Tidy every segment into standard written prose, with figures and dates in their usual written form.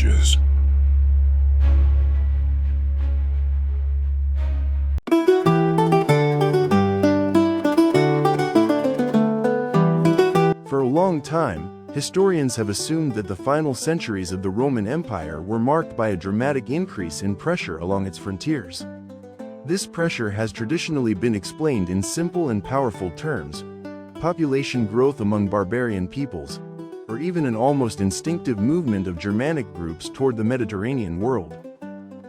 Ages. For a long time, historians have assumed that the final centuries of the Roman Empire were marked by a dramatic increase in pressure along its frontiers. This pressure has traditionally been explained in simple and powerful terms: population growth among barbarian peoples, or even an almost instinctive movement of Germanic groups toward the Mediterranean world.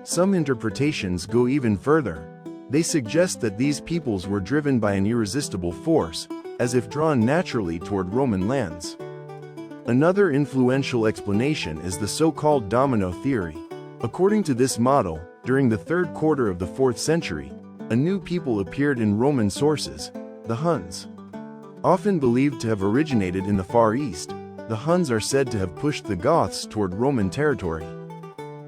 Some interpretations go even further. They suggest that these peoples were driven by an irresistible force, as if drawn naturally toward Roman lands. Another influential explanation is the so-called domino theory. According to this model, during the third quarter of the 4th century, a new people appeared in Roman sources, the Huns. Often believed to have originated in the Far East, the Huns are said to have pushed the Goths toward Roman territory.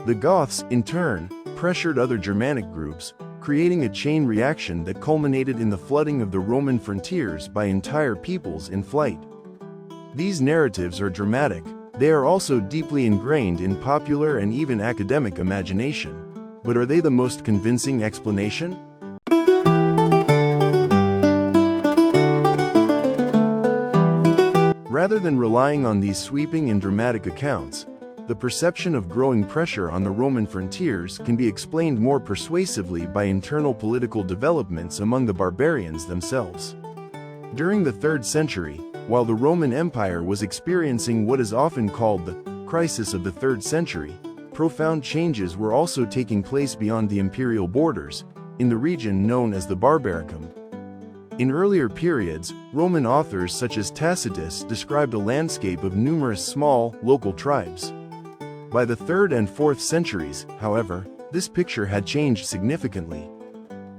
The Goths, in turn, pressured other Germanic groups, creating a chain reaction that culminated in the flooding of the Roman frontiers by entire peoples in flight. These narratives are dramatic. They are also deeply ingrained in popular and even academic imagination. But are they the most convincing explanation? Rather than relying on these sweeping and dramatic accounts, the perception of growing pressure on the Roman frontiers can be explained more persuasively by internal political developments among the barbarians themselves. During the 3rd century, while the Roman Empire was experiencing what is often called the crisis of the 3rd century, profound changes were also taking place beyond the imperial borders, in the region known as the Barbaricum. In earlier periods, Roman authors such as Tacitus described a landscape of numerous small, local tribes. By the 3rd and 4th centuries, however, this picture had changed significantly.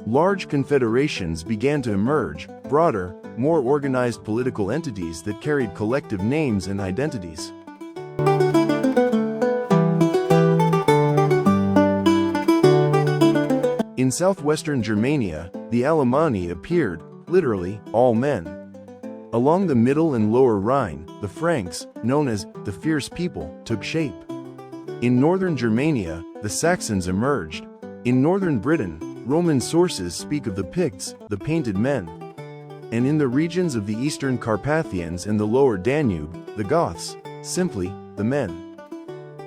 Large confederations began to emerge, broader, more organized political entities that carried collective names and identities. In southwestern Germania, the Alemanni appeared, literally, all men. Along the middle and lower Rhine, the Franks, known as the fierce people, took shape. In northern Germania, the Saxons emerged. In northern Britain, Roman sources speak of the Picts, the painted men. And in the regions of the eastern Carpathians and the lower Danube, the Goths, simply, the men.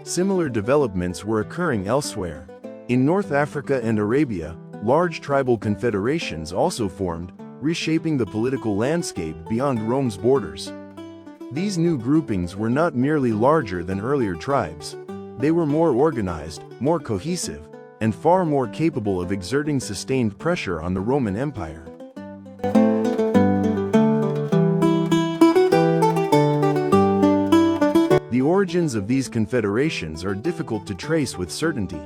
Similar developments were occurring elsewhere. In North Africa and Arabia, large tribal confederations also formed, reshaping the political landscape beyond Rome's borders. These new groupings were not merely larger than earlier tribes. They were more organized, more cohesive, and far more capable of exerting sustained pressure on the Roman Empire. The origins of these confederations are difficult to trace with certainty,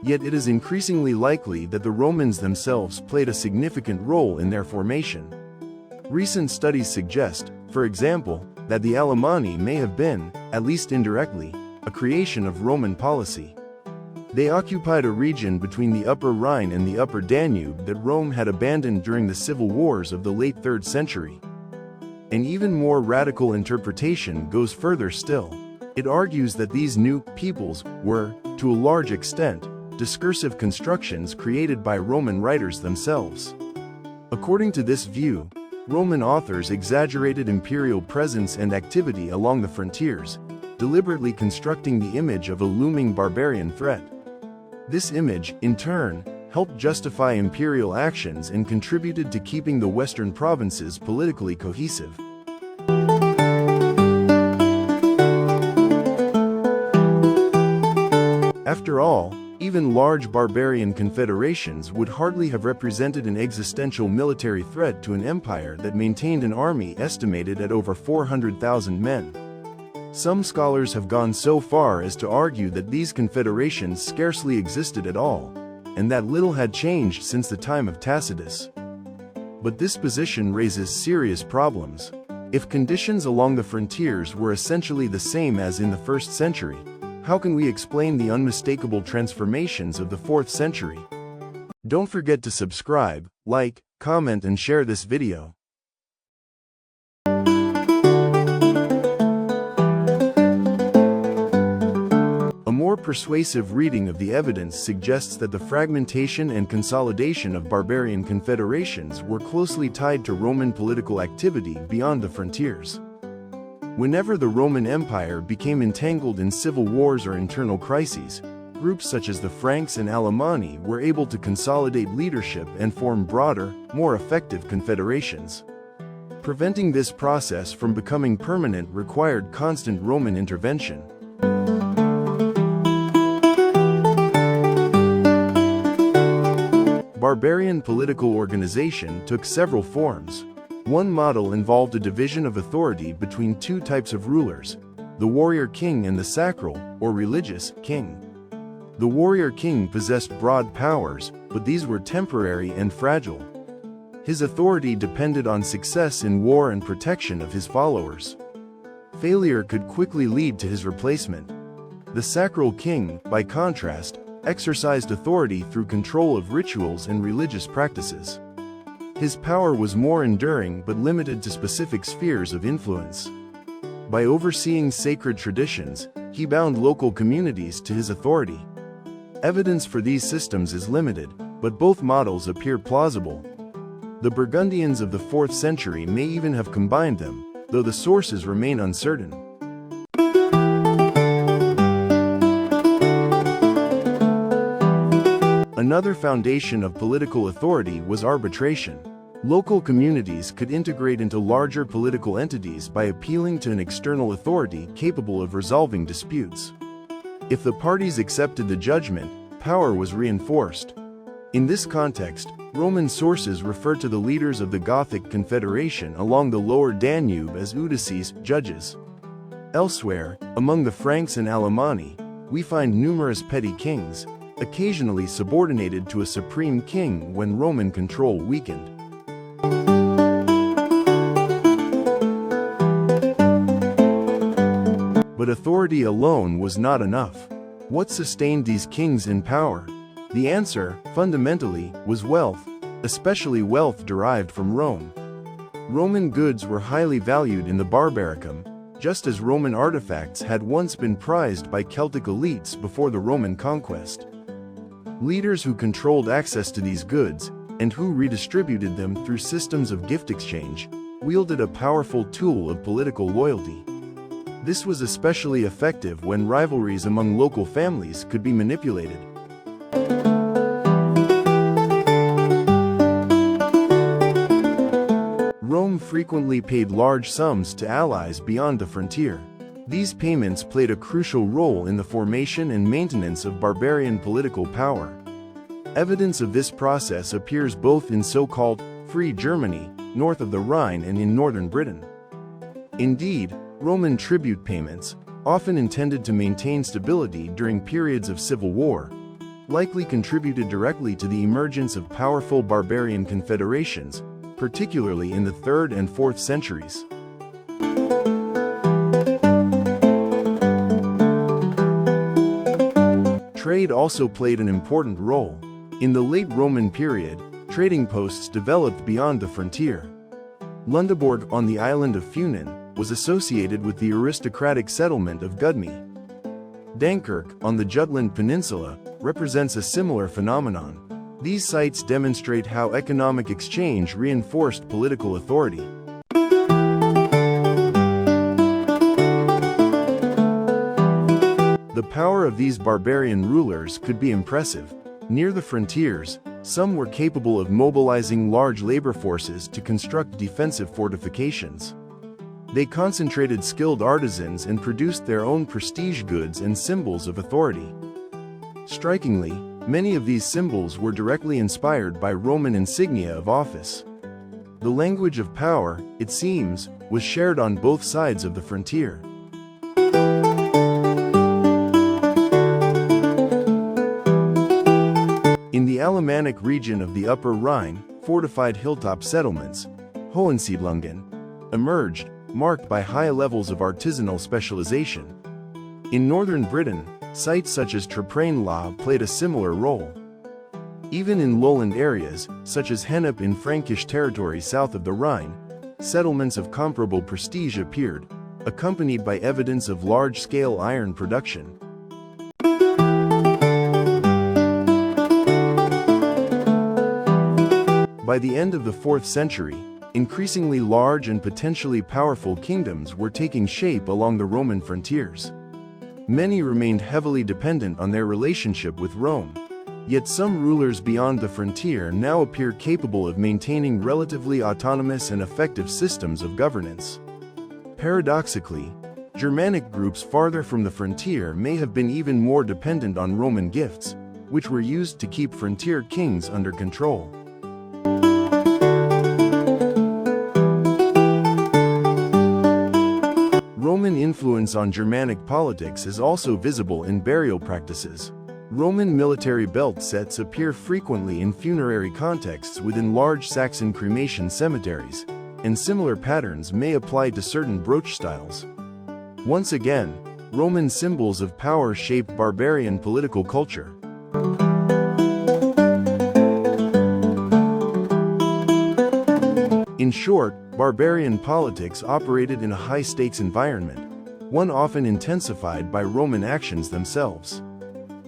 yet it is increasingly likely that the Romans themselves played a significant role in their formation. Recent studies suggest, for example, that the Alemanni may have been, at least indirectly, a creation of Roman policy. They occupied a region between the Upper Rhine and the Upper Danube that Rome had abandoned during the civil wars of the late 3rd century. An even more radical interpretation goes further still. It argues that these new peoples were, to a large extent, discursive constructions created by Roman writers themselves. According to this view, Roman authors exaggerated imperial presence and activity along the frontiers, deliberately constructing the image of a looming barbarian threat. This image, in turn, helped justify imperial actions and contributed to keeping the western provinces politically cohesive. After all, even large barbarian confederations would hardly have represented an existential military threat to an empire that maintained an army estimated at over 400,000 men. Some scholars have gone so far as to argue that these confederations scarcely existed at all, and that little had changed since the time of Tacitus. But this position raises serious problems. If conditions along the frontiers were essentially the same as in the 1st century, how can we explain the unmistakable transformations of the 4th century? Don't forget to subscribe, like, comment and share this video. A more persuasive reading of the evidence suggests that the fragmentation and consolidation of barbarian confederations were closely tied to Roman political activity beyond the frontiers. Whenever the Roman Empire became entangled in civil wars or internal crises, groups such as the Franks and Alemanni were able to consolidate leadership and form broader, more effective confederations. Preventing this process from becoming permanent required constant Roman intervention. Barbarian political organization took several forms. One model involved a division of authority between two types of rulers, the warrior king and the sacral, or religious, king. The warrior king possessed broad powers, but these were temporary and fragile. His authority depended on success in war and protection of his followers. Failure could quickly lead to his replacement. The sacral king, by contrast, exercised authority through control of rituals and religious practices. His power was more enduring but limited to specific spheres of influence. By overseeing sacred traditions, he bound local communities to his authority. Evidence for these systems is limited, but both models appear plausible. The Burgundians of the 4th century may even have combined them, though the sources remain uncertain. Another foundation of political authority was arbitration. Local communities could integrate into larger political entities by appealing to an external authority capable of resolving disputes. If the parties accepted the judgment, power was reinforced. In this context, Roman sources refer to the leaders of the Gothic Confederation along the lower Danube as Udices, judges. Elsewhere, among the Franks and Alemanni, we find numerous petty kings, occasionally subordinated to a supreme king when Roman control weakened. But authority alone was not enough. What sustained these kings in power? The answer, fundamentally, was wealth, especially wealth derived from Rome. Roman goods were highly valued in the Barbaricum, just as Roman artifacts had once been prized by Celtic elites before the Roman conquest. Leaders who controlled access to these goods, and who redistributed them through systems of gift exchange, wielded a powerful tool of political loyalty. This was especially effective when rivalries among local families could be manipulated. Rome frequently paid large sums to allies beyond the frontier. These payments played a crucial role in the formation and maintenance of barbarian political power. Evidence of this process appears both in so-called Free Germany, north of the Rhine, and in northern Britain. Indeed, Roman tribute payments, often intended to maintain stability during periods of civil war, likely contributed directly to the emergence of powerful barbarian confederations, particularly in the 3rd and 4th centuries. Trade also played an important role. In the late Roman period, trading posts developed beyond the frontier. Lundeborg on the island of Funen was associated with the aristocratic settlement of Gudme. Dunkirk, on the Jutland Peninsula, represents a similar phenomenon. These sites demonstrate how economic exchange reinforced political authority. The power of these barbarian rulers could be impressive. Near the frontiers, some were capable of mobilizing large labor forces to construct defensive fortifications. They concentrated skilled artisans and produced their own prestige goods and symbols of authority. Strikingly, many of these symbols were directly inspired by Roman insignia of office. The language of power, it seems, was shared on both sides of the frontier. In the Alemannic region of the Upper Rhine, fortified hilltop settlements, Hohensiedlungen, emerged, marked by high levels of artisanal specialization. In northern Britain, sites such as Traprain-la played a similar role. Even in lowland areas, such as Hennep in Frankish territory south of the Rhine, settlements of comparable prestige appeared, accompanied by evidence of large-scale iron production. By the end of the 4th century, increasingly large and potentially powerful kingdoms were taking shape along the Roman frontiers. Many remained heavily dependent on their relationship with Rome, yet some rulers beyond the frontier now appear capable of maintaining relatively autonomous and effective systems of governance. Paradoxically, Germanic groups farther from the frontier may have been even more dependent on Roman gifts, which were used to keep frontier kings under control. Roman influence on Germanic politics is also visible in burial practices. Roman military belt sets appear frequently in funerary contexts within large Saxon cremation cemeteries, and similar patterns may apply to certain brooch styles. Once again, Roman symbols of power shape barbarian political culture. In short, barbarian politics operated in a high-stakes environment, one often intensified by Roman actions themselves.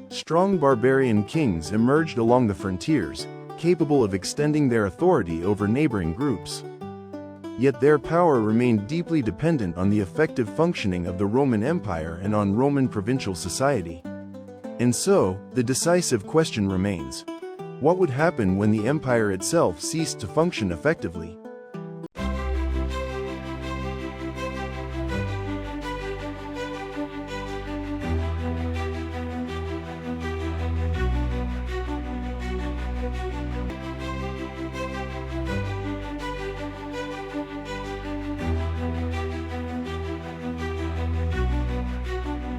Strong barbarian kings emerged along the frontiers, capable of extending their authority over neighboring groups. Yet their power remained deeply dependent on the effective functioning of the Roman Empire and on Roman provincial society. And so, the decisive question remains: what would happen when the empire itself ceased to function effectively?